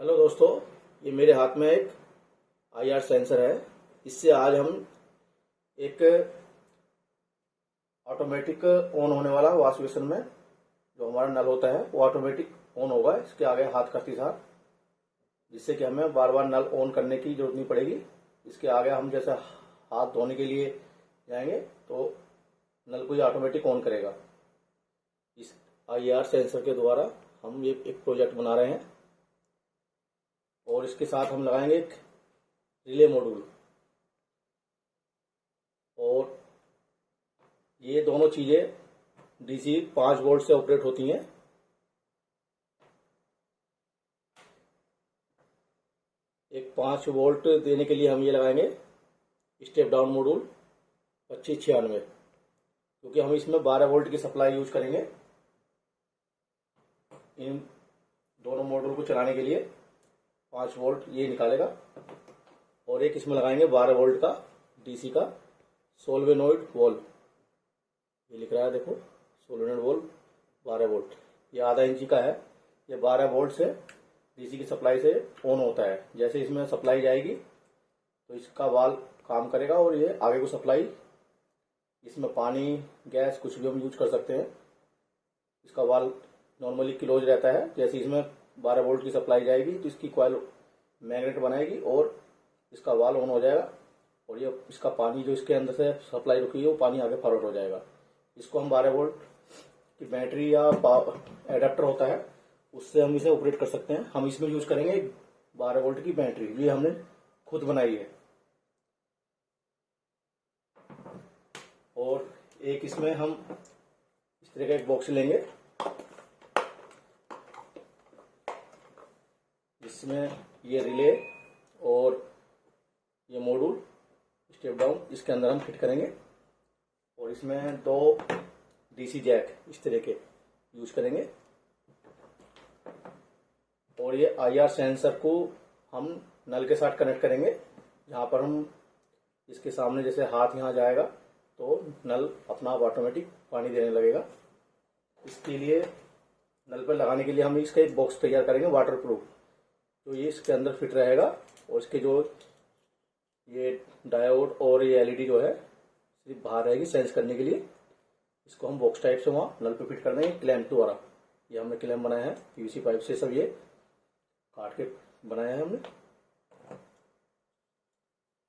Hello दोस्तों, ये मेरे हाथ में एक आईआर सेंसर है। इससे आज हम एक ऑटोमेटिक ऑन होने वाला वॉश बेसिन में जो हमारा नल होता है वो ऑटोमेटिक ऑन होगा इसके आगे हाथ करते साथ, जिससे कि हमें बार बार नल ऑन करने की जरूरत नहीं पड़ेगी। इसके आगे हम जैसे हाथ धोने के लिए जाएंगे तो नल को ये ऑटोमेटिक ऑन करेगा। इस आईआर सेंसर के द्वारा हम ये एक प्रोजेक्ट बना रहे हैं और इसके साथ हम लगाएंगे एक रिले मॉड्यूल। और ये दोनों चीजें डीसी 5 वोल्ट से ऑपरेट होती हैं। एक 5 वोल्ट देने के लिए हम ये लगाएंगे स्टेप डाउन मॉड्यूल 2596, क्योंकि हम इसमें 12 वोल्ट की सप्लाई यूज करेंगे इन दोनों मॉड्यूल को चलाने के लिए। 5 वोल्ट ये निकालेगा और एक इसमें लगाएंगे 12 वोल्ट का डीसी का सोलवेनॉइड वॉल्व। ये लिख रहा है, देखो, सोलवेनॉइड वॉल्व 12 वोल्ट। ये आधा इंची का है। ये 12 वोल्ट से डीसी की सप्लाई से ऑन होता है। जैसे इसमें सप्लाई जाएगी तो इसका वाल्व काम करेगा और ये आगे को सप्लाई, इसमें पानी, गैस कुछ भी हम यूज कर सकते हैं। इसका वाल्व नॉर्मली क्लोज रहता है। जैसे इसमें 12 वोल्ट की सप्लाई जाएगी तो इसकी कॉइल मैग्नेट बनाएगी और इसका वाल्व ऑन हो जाएगा और ये इसका पानी जो इसके अंदर से सप्लाई रुकी है वो पानी आगे फॉरवर्ड हो जाएगा। इसको हम 12 वोल्ट की बैटरी या एडाप्टर होता है उससे हम इसे ऑपरेट कर सकते हैं। हम इसमें यूज करेंगे 12 वोल्ट की बैटरी, जो हमने खुद बनाई है। और एक इसमें हम इस तरह का एक बॉक्स लेंगे जिसमें ये रिले और ये मॉड्यूल स्टेप डाउन इसके अंदर हम फिट करेंगे और इसमें 2 डीसी जैक इस तरह के यूज करेंगे। और ये आईआर सेंसर को हम नल के साथ कनेक्ट करेंगे। जहाँ पर हम इसके सामने जैसे हाथ यहाँ जाएगा तो नल अपना आप ऑटोमेटिक पानी देने लगेगा। इसके लिए नल पर लगाने के लिए हम इसका एक बॉक्स तैयार करेंगे वाटरप्रूफ, तो ये इसके अंदर फिट रहेगा। और इसके जो ये डायोड और ये एलईडी जो है सिर्फ बाहर रहेगी सेंस करने के लिए। इसको हम बॉक्स टाइप से वहाँ नल पे फिट कर देंगे क्लैंप द्वारा। ये हमने क्लैंप बनाया है पीवीसी पाइप से, सब ये काट के बनाया है हमने।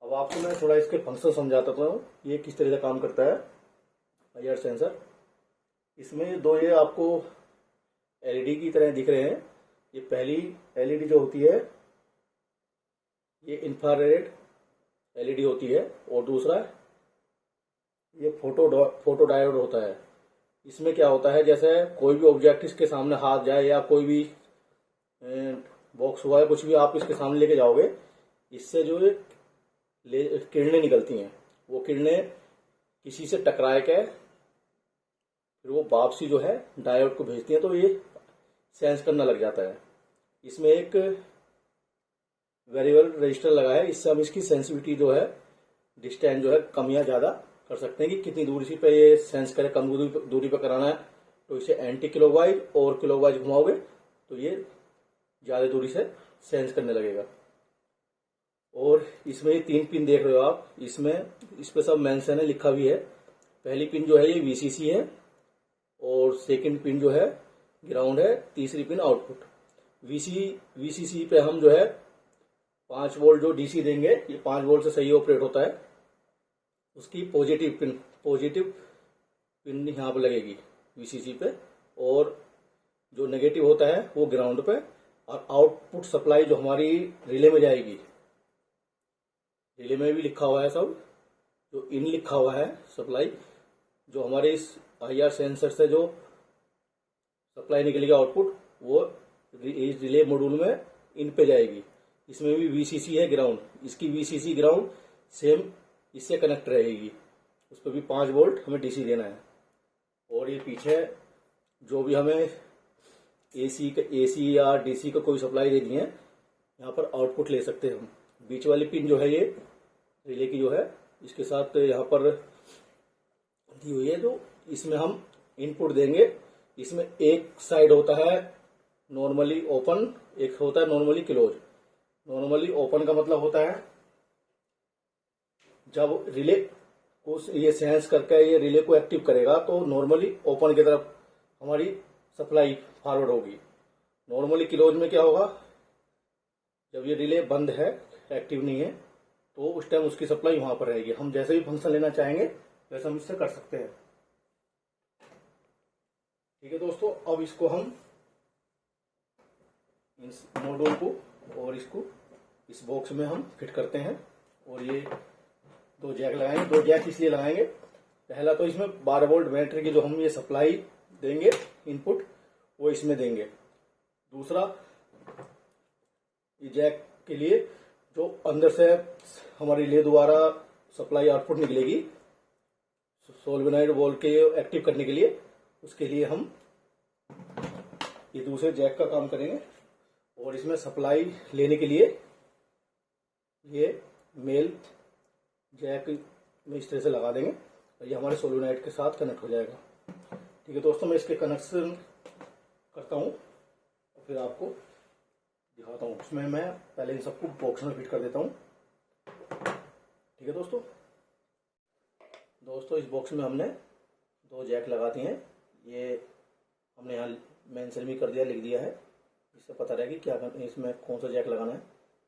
अब आपको मैं थोड़ा इसके फंक्शन समझाता हूँ ये किस तरह से काम करता है आईआर सेंसर। इसमें 2 ये आपको एलईडी की तरह दिख रहे हैं। ये पहली एलईडी जो होती है ये इंफ्रारेड एलईडी होती है और दूसरा ये फोटो डायोड होता है। इसमें क्या होता है, जैसे कोई भी ऑब्जेक्ट इसके सामने हाथ जाए या कोई भी बॉक्स हुआ है कुछ भी आप इसके सामने लेके जाओगे, इससे जो किरणें निकलती हैं वो किरणें किसी से टकराए के फिर वो वापसी जो है डायोड को भेजती हैं, तो ये सेंस करना लग जाता है। इसमें एक वेरिएबल रजिस्टर लगा है। इससे हम इसकी सेंसिटिविटी जो है, डिस्टेंस जो है, कम या ज्यादा कर सकते हैं कि कितनी दूरी पे ये सेंस करे। कम दूरी पे कराना है तो इसे एंटी क्लॉकवाइज और क्लॉकवाइज घुमाओगे तो ये ज्यादा दूरी से सेंस करने लगेगा। और इसमें ये 3 पिन देख रहे हो आप, इसमें इस पे सब मेंशन है, लिखा भी है। पहली पिन जो है ये वीसीसी है और सेकंड पिन जो है ग्राउंड है, तीसरी पिन आउटपुट। वीसीसी पे हम जो है 5 वोल्ट जो डीसी देंगे, ये 5 वोल्ट से सही ऑपरेट होता है। उसकी पॉजिटिव पिन यहाँ पे लगेगी वीसीसी पे, और जो नेगेटिव होता है वो ग्राउंड पे। और आउटपुट सप्लाई जो हमारी रिले में जाएगी, रिले में भी लिखा हुआ है सब, जो इन लिखा हुआ है सप्लाई, जो हमारे इस आईआर सेंसर से जो सप्लाई निकलेगी आउटपुट, वो इस रिले मॉड्यूल में इन पे जाएगी। इसमें भी वीसीसी है ग्राउंड, इसकी वीसीसी ग्राउंड सेम इससे कनेक्ट रहेगी। उस पर भी 5 वोल्ट हमें डीसी देना है। और ये पीछे जो भी हमें एसी या डीसी को कोई सप्लाई देनी है, यहाँ पर आउटपुट ले सकते हैं हम। बीच वाली पिन जो है ये रिले की जो है, इसके साथ यहाँ पर दी हुई है, जो इसमें हम इनपुट देंगे। इसमें एक साइड होता है नॉर्मली ओपन एक होता है नॉर्मली क्लोज। नॉर्मली ओपन का मतलब होता है जब रिले को ये सेंस करके ये रिले को एक्टिव करेगा तो नॉर्मली ओपन की तरफ हमारी सप्लाई फॉरवर्ड होगी। नॉर्मली क्लोज में क्या होगा, जब ये रिले बंद है, एक्टिव नहीं है, तो उस टाइम उसकी सप्लाई वहां पर रहेगी। हम जैसे भी फंक्शन लेना चाहेंगे वैसे हम इससे कर सकते हैं। ठीक है दोस्तों, अब इसको हम इस मॉड्यूल को और इसको इस बॉक्स में हम फिट करते हैं। और ये दो जैक लगाएंगे। दो जैक इसलिए लगाएंगे, पहला तो इसमें 12 वोल्ट बैटरी की जो हम ये सप्लाई देंगे इनपुट, वो इसमें देंगे। दूसरा, ये जैक के लिए जो अंदर से हमारी रिले द्वारा सप्लाई आउटपुट निकलेगी सोलवेनाइड वॉल्व के एक्टिव करने के लिए, उसके लिए हम ये दूसरे जैक का काम करेंगे। और इसमें सप्लाई लेने के लिए ये मेल जैक में इस तरह से लगा देंगे और ये हमारे सोलवेनाइड के साथ कनेक्ट हो जाएगा। ठीक है दोस्तों, मैं इसके कनेक्शन करता हूँ और फिर आपको दिखाता हूँ। उसमें मैं पहले इन सबको बॉक्स में फिट कर देता हूँ। ठीक है दोस्तों, इस बॉक्स में हमने दो जैक लगा दिए हैं। ये हमने यहाँ मेंशन भी कर दिया, लिख दिया है, इससे पता रहेगा कि क्या इसमें कौन सा जैक लगाना है।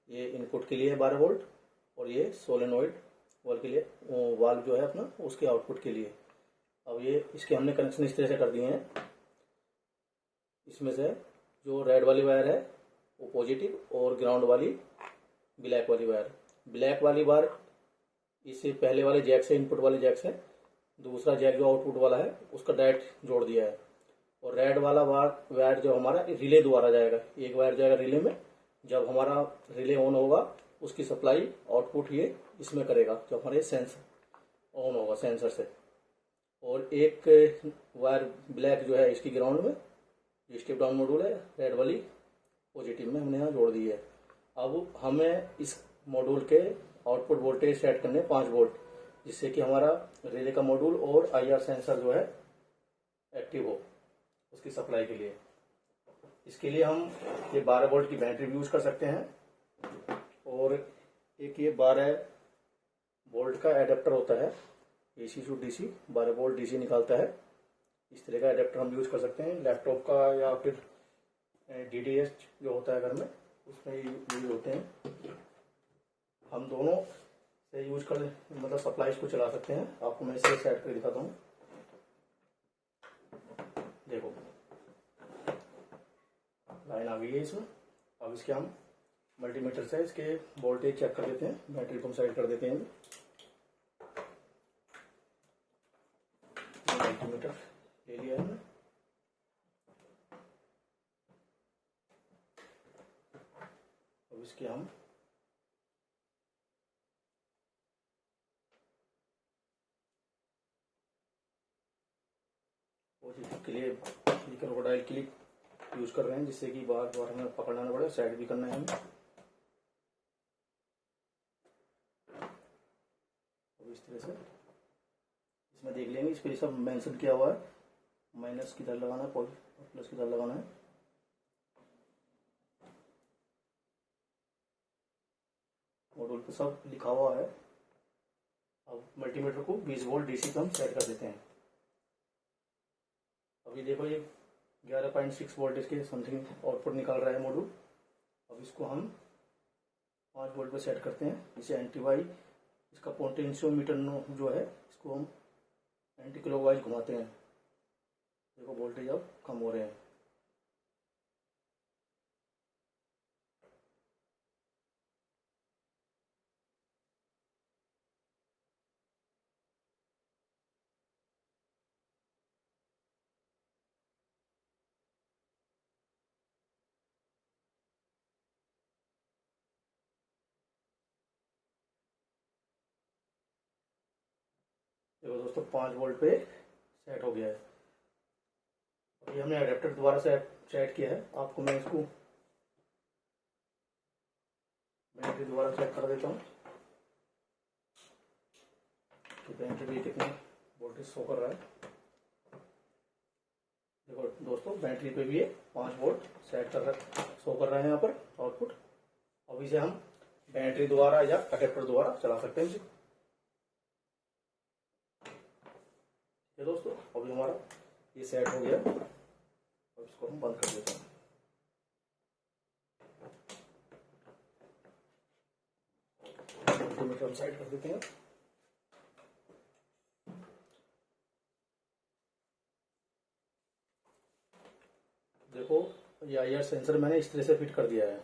ये इनपुट के लिए है 12 वोल्ट और ये सोलेनॉइड वाल्व के लिए, वाल्व जो है अपना, उसके आउटपुट के लिए। अब ये इसके हमने कनेक्शन इस तरह से कर दिए हैं। इसमें से जो रेड वाली वायर है वो पॉजिटिव और ग्राउंड वाली ब्लैक वाली वायर। ब्लैक वाली वायर इससे पहले वाले जैक से, इनपुट वाले जैक से, दूसरा जैक जो आउटपुट वाला है उसका डायरेक्ट जोड़ दिया है। और रेड वाला वायर जो हमारा रिले द्वारा जाएगा, एक वायर जाएगा रिले में। जब हमारा रिले ऑन होगा उसकी सप्लाई आउटपुट ये इसमें करेगा, जो हमारे सेंसर ऑन होगा सेंसर से। और एक वायर ब्लैक जो है इसकी ग्राउंड में, जो स्टेप डाउन मॉड्यूल है, रेड वाली पॉजिटिव में हमने यहाँ जोड़ दी है। अब हमें इस मॉड्यूल के आउटपुट वोल्टेज सेट करने 5 वोल्ट, जिससे कि हमारा रिले का मॉड्यूल और IR सेंसर जो है एक्टिव हो उसकी सप्लाई के लिए। इसके लिए हम ये 12 वोल्ट की बैटरी यूज कर सकते हैं। और एक ये 12 वोल्ट का एडेप्टर होता है, AC to DC 12 volt DC निकालता है। इस तरह का एडेप्टर हम यूज कर सकते हैं लैपटॉप का, या फिर DDS जो होता है घर में, उसमें यूज होते हैं। हम दोनों से यूज कर, मतलब सप्लाईज को चला सकते हैं। आपको मैं इसे सेट कर दिखाता हूँ। देखो लाइन आ गई है इसमें। अब इसके हम मल्टीमीटर से इसके वोल्टेज चेक कर देते हैं। बैटरी को हम साइड कर देते हैं। मल्टीमीटर ले लिया है। अब इसके हम पॉजिटिव के लिए क्रोकोडाइल क्लिप यूज कर रहे हैं, जिससे कि बार बार हमें पकड़ना ना पड़े। साइड भी करना है हमें। अब इस तरह से इसमें देख लेंगे, इस पर सब मेंशन किया हुआ है। माइनस किधर लगाना है, प्लस किधर लगाना है। मॉड्यूल पे सब लिखा हुआ है। अब मल्टीमीटर को 20 वोल्ट DC पे हम सेट कर देते हैं। अभी देखो ये 11.6 वोल्ट के समथिंग आउटपुट निकाल रहा है मॉड्यूल। अब इसको हम 5 वोल्ट पे सेट करते हैं। इसे एंटीवाई, इसका पोटेंशियोमीटर जो है, इसको हम एंटी क्लॉकवाइज घुमाते हैं। देखो वोल्टेज अब कम हो रहे हैं। देखो दोस्तों 5 वोल्ट पे सेट हो गया है। अभी हमने अडेप्टर दोबारा से सेट किया है। आपको मैं इसको बैटरी दोबारा सेट कर देता हूँ कि बैटरी कितने वोल्टेज शो कर रहा है। देखो दोस्तों, बैटरी पे भी ये 5 वोल्ट सेट कर शो कर रहे हैं यहाँ पर आउटपुट। अब इसे हम बैटरी द्वारा या अडेप्टर द्वारा चला सकते हैं इसे। ये दोस्तों, अभी हमारा ये सेट हो गया। अब इसको हम बंद कर देते हैं। मल्टीमीटर हम साइड कर देते हैं। देखो, ये IR सेंसर मैंने इस तरह से फिट कर दिया है,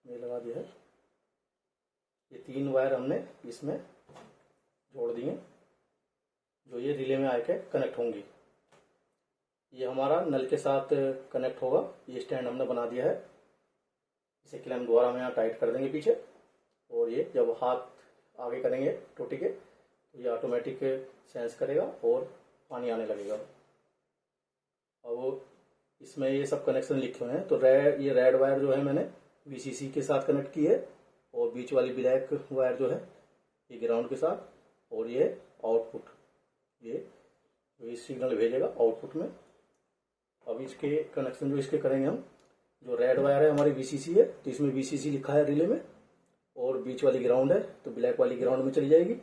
ये लगा दिया है। ये 3 वायर हमने इसमें जोड़ दिए, जो ये रिले में आके कनेक्ट होंगी। ये हमारा नल के साथ कनेक्ट होगा। ये स्टैंड हमने बना दिया है, इसे क्लैंप द्वारा हम यहाँ टाइट कर देंगे पीछे, और ये जब हाथ आगे करेंगे टोटी के तो ये ऑटोमेटिक सेंस करेगा और पानी आने लगेगा। अब इसमें ये सब कनेक्शन लिखे हुए हैं। तो ये रेड वायर जो है मैंने VCC के साथ कनेक्ट की है, और बीच वाली ब्लैक वायर जो है ये ग्राउंड के साथ, और ये आउटपुट, ये सिग्नल भेजेगा आउटपुट में। अब इसके कनेक्शन जो इसके करेंगे हम, जो रेड वायर है हमारी VCC है, तो इसमें VCC लिखा है रिले में, और बीच वाली ग्राउंड है तो ब्लैक वाली ग्राउंड में चली जाएगी।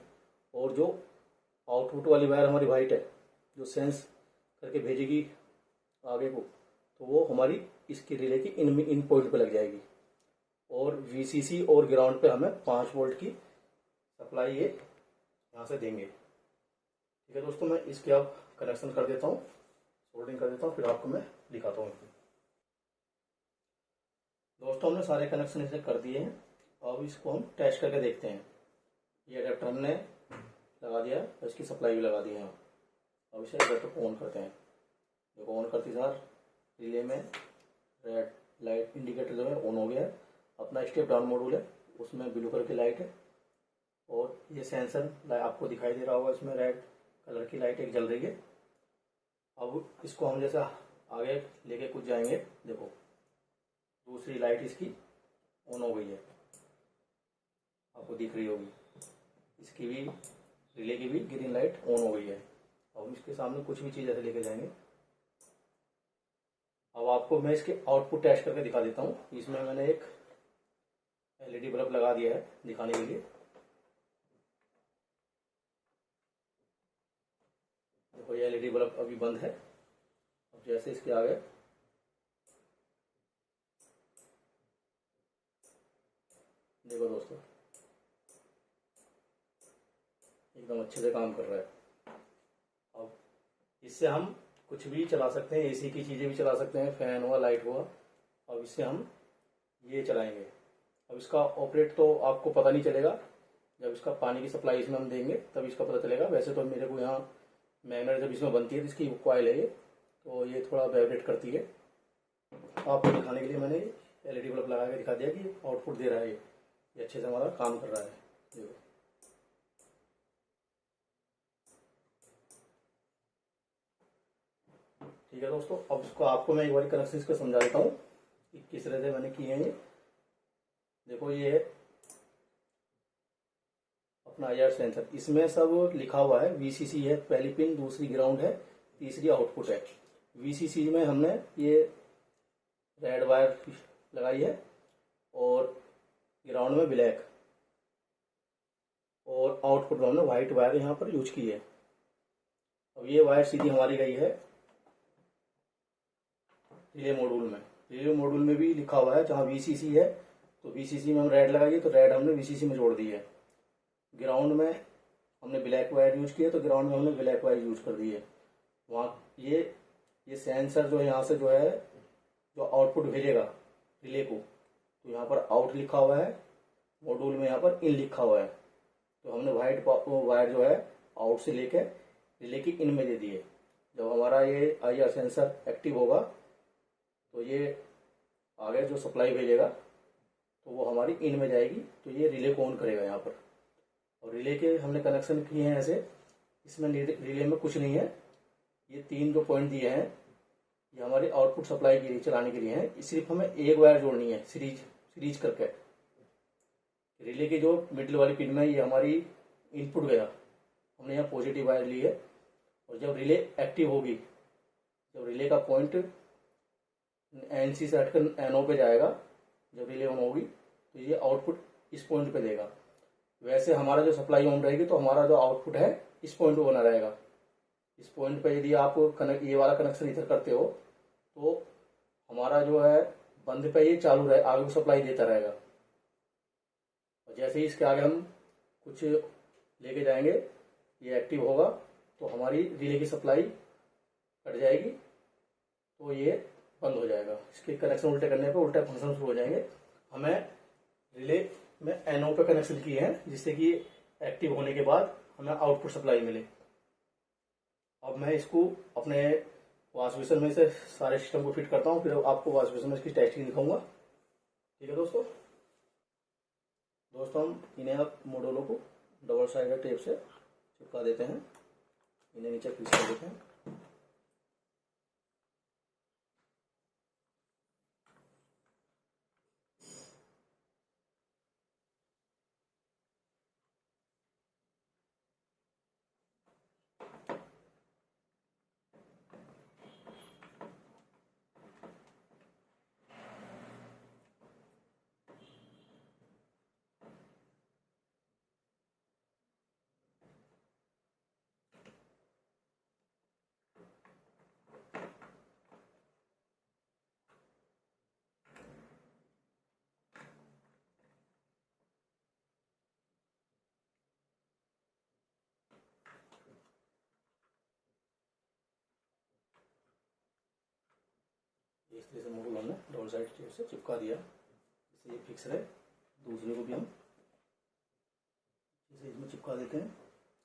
और जो आउटपुट वाली वायर हमारी वाइट है, जो सेंस करके भेजेगी आगे को, तो वो हमारी इसकी रिले की इन पॉइंट पे लग जाएगी। और VCC और ग्राउंड पे हमें 5 वोल्ट की सप्लाई ये यहाँ से देंगे। ठीक है दोस्तों, मैं इसके अब कनेक्शन कर देता हूँ, सोल्डरिंग कर देता हूँ, फिर आपको मैं दिखाता हूँ। दोस्तों, हमने सारे कनेक्शन इसे कर दिए हैं। अब इसको हम टेस्ट करके देखते हैं। ये अडेप्टर हमने लगा दिया है, इसकी सप्लाई भी लगा दी है। अब इसे अडेप्टर को ऑन करते हैं। देखो, ऑन करते सार रिले में रेड लाइट इंडिकेटर जो है ऑन हो गया है। अपना स्टेप डाउन मॉड्यूल है, उसमें ब्लू कलर की लाइट है, और ये सेंसर आपको दिखाई दे रहा होगा, इसमें रेड कलर की लाइट एक जल रही है। अब इसको हम जैसा आगे लेके कुछ जाएंगे, देखो दूसरी लाइट इसकी ऑन हो गई है, आपको दिख रही होगी। इसकी भी, रिले की भी ग्रीन लाइट ऑन हो गई है। अब इसके सामने कुछ भी चीज़ ऐसे लेके जाएंगे। अब आपको मैं इसके आउटपुट टेस्ट करके दिखा देता हूँ। इसमें मैंने एक LED बल्ब लगा दिया है दिखाने के लिए। देखो, ये LED बल्ब अभी बंद है। अब जैसे इसके आगे देखो दोस्तों, एकदम अच्छे से काम कर रहा है। अब इससे हम कुछ भी चला सकते हैं, AC की चीज़ें भी चला सकते हैं, फैन हुआ, लाइट हुआ। अब इससे हम ये चलाएंगे। अब इसका ऑपरेट तो आपको पता नहीं चलेगा, जब इसका पानी की सप्लाई इसमें हम देंगे तब इसका पता चलेगा। वैसे तो मेरे को यहाँ मैग्नेट जब इसमें बनती है तो इसकी कॉइल है ये, तो ये थोड़ा वाइब्रेट करती है। आपको दिखाने के लिए मैंने LED बल्ब लगा के दिखा दिया कि आउटपुट दे रहा है, ये अच्छे से हमारा काम कर रहा है। देखो, ठीक है दोस्तों, अब इसको आपको मैं एक बार कनेक्शन इसको समझा देता हूँ कि किस तरह से मैंने किए हैं ये। देखो, ये है अपना IR सेंसर, इसमें सब लिखा हुआ है। VCC है पहली पिन, दूसरी ग्राउंड है, तीसरी आउटपुट है। VCC में हमने ये रेड वायर लगाई है, और ग्राउंड में ब्लैक, और आउटपुट में हमने व्हाइट वायर यहाँ पर यूज की है। अब ये वायर सीधी हमारी गई है रिले मॉड्यूल में। रिले मॉड्यूल में भी लिखा हुआ है, जहाँ VCC है तो VCC में हम रेड लगाइए, तो रेड हमने VCC में जोड़ दी है। ग्राउंड में हमने ब्लैक वायर यूज की है, तो ग्राउंड में हमने ब्लैक वायर यूज कर दी है। वहाँ ये सेंसर जो है, यहाँ से जो है जो आउटपुट भेजेगा रिले को, तो यहाँ पर आउट लिखा हुआ है, मॉड्यूल में यहाँ पर इन लिखा हुआ है। तो हमने व्हाइट वायर जो है आउट से लेके रिले की इन में दे दी है। जब हमारा ये IR सेंसर एक्टिव होगा तो ये आगे जो सप्लाई भेजेगा तो वो हमारी इन में जाएगी, तो ये रिले को ऑन करेगा यहाँ पर। और रिले के हमने कनेक्शन किए हैं ऐसे, इसमें रिले में कुछ नहीं है। ये 3 जो पॉइंट दिए हैं ये हमारे आउटपुट सप्लाई के लिए, चलाने के लिए है। सिर्फ हमें एक वायर जोड़नी है सीरीज करके। रिले की जो मिडिल वाली पिन में ये हमारी इनपुट गया, हमने यहाँ पॉजिटिव वायर ली है, और जब रिले एक्टिव होगी, जब रिले का पॉइंट NC से हटकर NO पे जाएगा, जब रिले ऑन होगी तो ये आउटपुट इस पॉइंट पे देगा। वैसे हमारा जो सप्लाई ऑन रहेगी तो हमारा जो आउटपुट है इस पॉइंट पे बना रहेगा। इस पॉइंट पे यदि आप ये वाला कनेक्शन इधर करते हो तो हमारा जो है बंद पे ये चालू रहे, आगे सप्लाई देता रहेगा। और जैसे ही इसके आगे हम कुछ लेके जाएंगे, ये एक्टिव होगा तो हमारी रिले की सप्लाई कट जाएगी, तो ये बंद हो जाएगा। इसके कनेक्शन उल्टे करने पे उल्टा फंक्शन शुरू हो जाएंगे। हमें रिले में NO पे कनेक्शन किए हैं जिससे कि एक्टिव होने के बाद हमें आउटपुट सप्लाई मिले। अब मैं इसको अपने वॉश बेसिन में से सारे सिस्टम को फिट करता हूँ, फिर आपको वॉश बेसिन में इसकी टेस्टिंग दिखाऊंगा। ठीक है दोस्तों हम इन्हें अब मॉड्यूलों को डबल साइडेड टेप से चिपका देते हैं, इन्हें नीचे फिक्स कर देते हैं। इस तरह से मॉड्यूल हमने डबल साइड टेप से चिपका दिया, इससे ये फिक्स रहे। दूसरे को भी हम इसे इसमें चिपका देते हैं।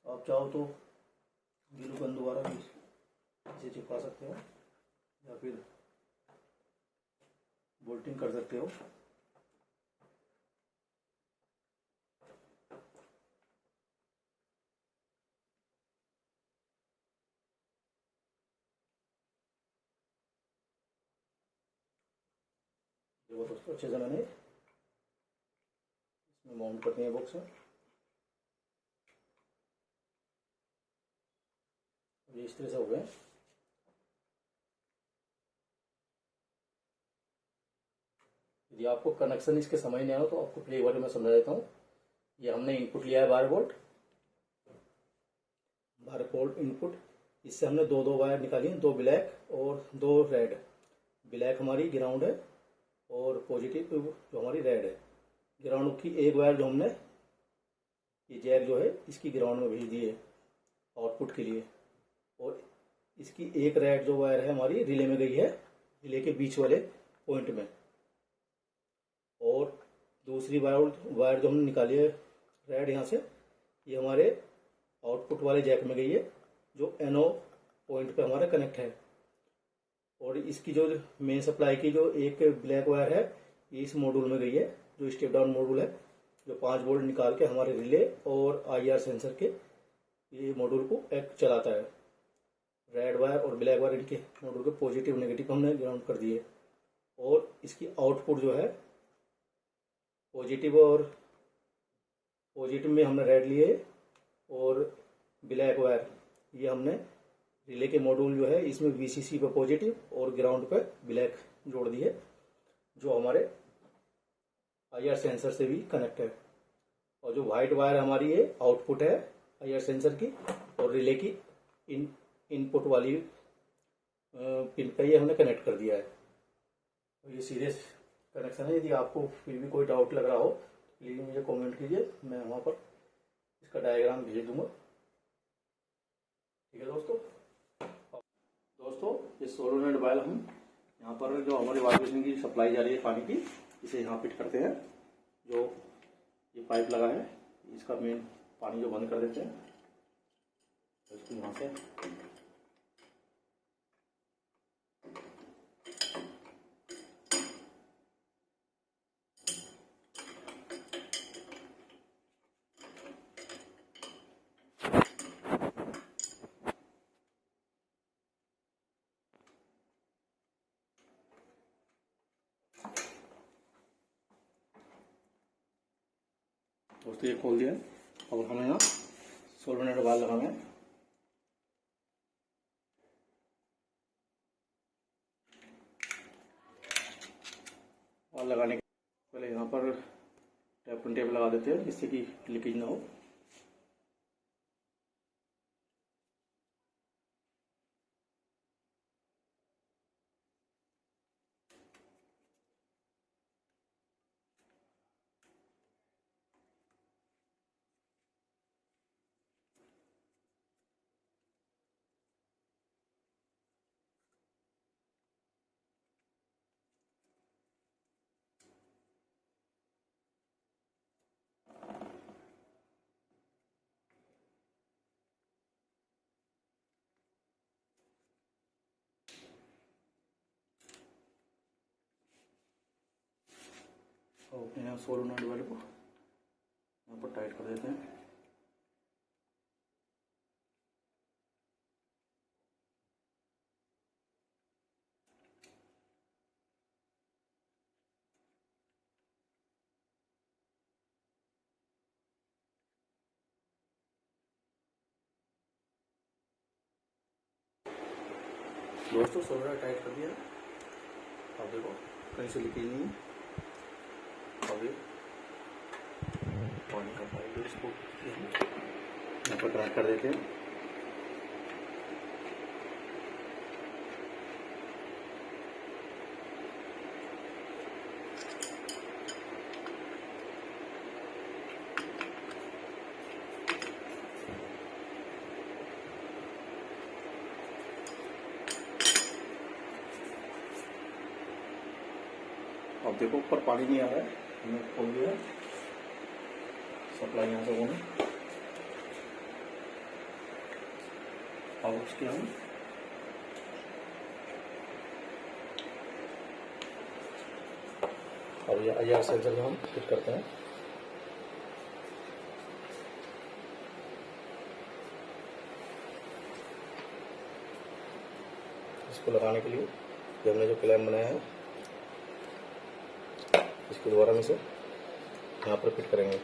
आप चाहो तो ग्लू गन दोबारा भी इसे चिपका सकते हो या फिर बोल्टिंग कर सकते हो। देखो दोस्तों, अच्छे से मैंने इसमें माउंट कर दिया बॉक्स में। ये इस तरह से हो गए। यदि आपको कनेक्शन इसके समझ नहीं आया तो आपको प्ले वर्ड में समझा देता हूँ। ये हमने इनपुट लिया है 12 वोल्ट इनपुट। इससे हमने दो वायर निकाली हैं, 2 ब्लैक और 2 रेड। ब्लैक हमारी ग्राउंड है और पॉजिटिव जो हमारी रेड है। ग्राउंड की एक वायर जो हमने ये जैक जो है इसकी ग्राउंड में भेज दी है आउटपुट के लिए, और इसकी एक रेड जो वायर है हमारी रिले में गई है, रिले के बीच वाले पॉइंट में। और दूसरी वायर जो हमने निकाली है रेड यहाँ से, ये हमारे आउटपुट वाले जैक में गई है जो NO पॉइंट पे हमारा कनेक्ट है। और इसकी जो मेन सप्लाई की जो एक ब्लैक वायर है ये इस मॉड्यूल में गई है, जो स्टेप डाउन मॉड्यूल है, जो 5 वोल्ट निकाल के हमारे रिले और IR सेंसर के ये मॉड्यूल को एक चलाता है। रेड वायर और ब्लैक वायर इनके मॉड्यूल के पॉजिटिव नेगेटिव हमने ग्राउंड कर दिए। और इसकी आउटपुट जो है पॉजिटिव में हमने रेड लिए और ब्लैक वायर ये हमने रिले के मॉड्यूल जो है इसमें VCC पे पॉजिटिव और ग्राउंड पे ब्लैक जोड़ दिए, जो हमारे IR सेंसर से भी कनेक्ट है। और जो व्हाइट वायर हमारी ये आउटपुट है IR सेंसर की और रिले की इनपुट वाली पिन पे ये हमने कनेक्ट कर दिया है। तो ये सीरियस कनेक्शन है। यदि आपको फिर भी कोई डाउट लग रहा हो प्लीज़ मुझे कमेंट कीजिए, मैं वहाँ पर इसका डायग्राम भेज दूंगा। ठीक है दोस्तों ये सोलोनॉइड वायल हम यहाँ पर जो हमारी वॉश बेसिन की सप्लाई जा रही है पानी की, इसे यहाँ फिट करते हैं। जो ये पाइप लगा है इसका मेन पानी जो बंद कर देते हैं, तो इसको यहाँ से दोस्तों ये खोल दिया। अब हमें यहाँ सोलोनॉइड वाल्व लगाना है। लगाने के पहले यहाँ पर टेप लगा देते हैं जिससे कि लीकेज ना हो। और अपने यहाँ सोलोनॉइड वाले को यहाँ पर टाइट कर देते हैं। दोस्तों सोलनॉइड टाइट कर दिया। अब देखो कहीं से लीकेज नहीं है। अभी पानी का पाइप इसको यहाँ पर कनेक्ट कर देते हैं। अब देखो ऊपर पानी नहीं आ रहा है, हमने खोल दिया सप्लाई यहाँ से होने। अब उसके हम अब ये IR सेंसर हम फिट करते हैं। इसको लगाने के लिए ये हमने जो क्लैंप बनाया है इसको दोबारा में से यहाँ पर फिट करेंगे।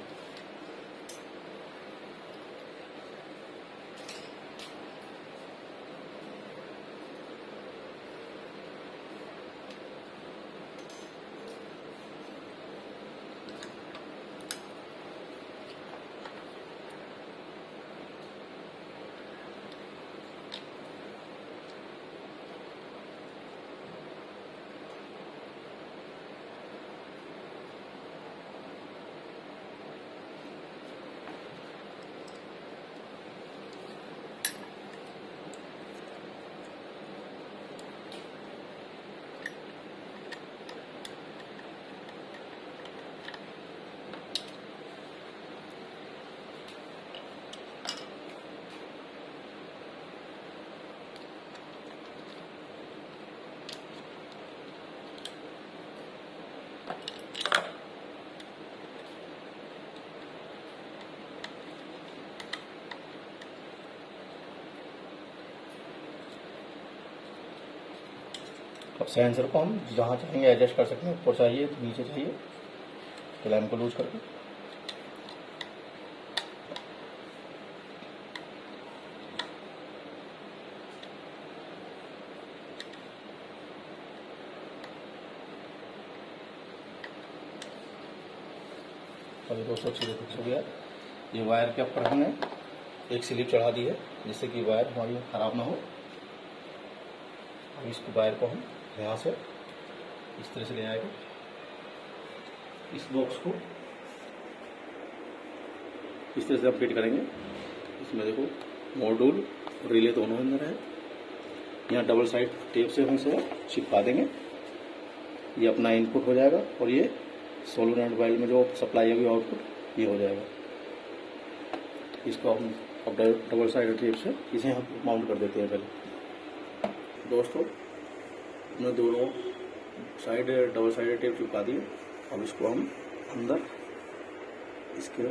अब सेंसर को हम जहाँ चाहेंगे एडजस्ट कर सकते हैं। ऊपर चाहिए तो नीचे चाहिए, क्लैंप को लूज करके। अभी 200 अच्छी फिक्स हो गया। ये वायर के ऊपर हमने एक स्लिप चढ़ा दी है जिससे कि वायर हमारी खराब ना हो। अब इसको वायर को हम यहाँ से इस तरह से ले आएंगे। इस बॉक्स को इस तरह से हम फिट करेंगे। इसमें देखो मॉड्यूल रिले दोनों अंदर है। यहाँ डबल साइड टेप से हम इसे चिपका देंगे। ये अपना इनपुट हो जाएगा और ये सोलोनॉइड वाइल में जो सप्लाई है आउटपुट ये हो जाएगा। इसको हम अब डबल साइड टेप से इसे हम माउंट कर देते हैं। पहले दोस्तों हमने दोनों साइड डबल साइड टेप चिपका दी। अब इसको हम अंदर इसके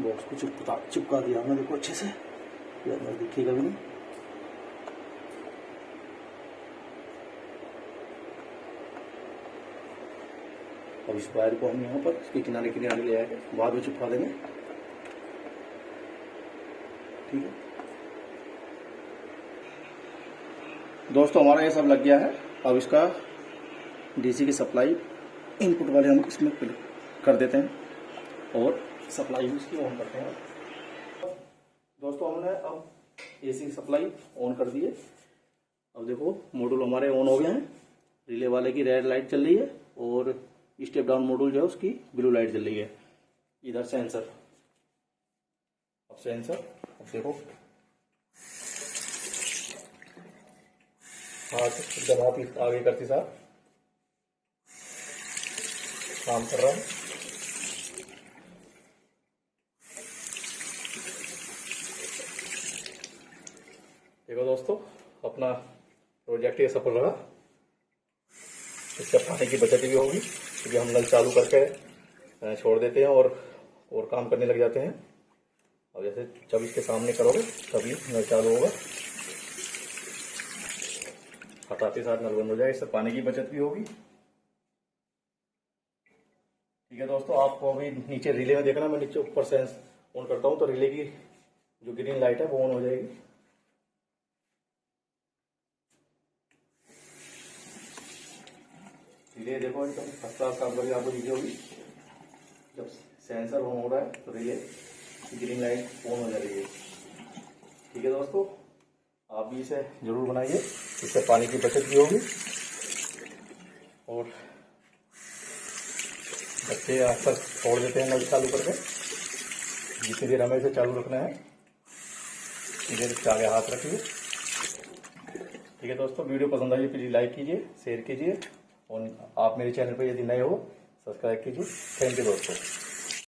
बॉक्स को चिपका दिया हमने। देखो अच्छे से, ये अंदर दिखेगा भी नहीं। अब इस वायर को हम यहाँ पर इसके किनारे किनारे ले आएंगे, बाद में चिपका देंगे। ठीक है दोस्तों, हमारा ये सब लग गया है। अब इसका डीसी की सप्लाई इनपुट वाले हम इसमें कर देते हैं और सप्लाई इसकी ऑन करते हैं। दोस्तों हमने अब एसी की सप्लाई ऑन कर दी है। अब देखो मॉड्यूल हमारे ऑन हो गए हैं। रिले वाले की रेड लाइट चल रही है और स्टेप डाउन मॉड्यूल जो है उसकी ब्लू लाइट चल रही है। इधर सेंसर, अब सेंसर, अब देखो जब आप आगे करती साहब काम कर रहा है। देखो दोस्तों, अपना प्रोजेक्ट ये सफल रहा। इससे पानी की बचत भी होगी क्योंकि हम नल चालू करके छोड़ देते हैं और काम करने लग जाते हैं। अब जैसे जब इसके सामने करोगे तभी नल चालू होगा, हटाते साथ नल बंद हो जाएगा। इससे पानी की बचत भी होगी। ठीक है दोस्तों, आपको अभी नीचे रिले में देखना, मैं नीचे ऊपर सेंस ऑन करता हूँ तो रिले की जो ग्रीन लाइट है वो ऑन हो जाएगी। रिले देखो एकदम फर्स्ट क्लास काम करके आपको दिखी होगी। जब सेंसर ऑन हो रहा है तो रिले ग्रीन लाइट ऑन हो जा रही है। ठीक है दोस्तों, आप भी इसे जरूर बनाइए, इससे पानी की बचत भी होगी और बच्चे अक्सर छोड़ देते हैं नल चालू करके। जितनी देर हमें इसे चालू रखना है इधर इसके आगे हाथ रखिए। ठीक है दोस्तों, वीडियो पसंद आई प्लीज लाइक कीजिए, शेयर कीजिए और आप मेरे चैनल पर यदि नए हो सब्सक्राइब कीजिए। थैंक यू दोस्तों।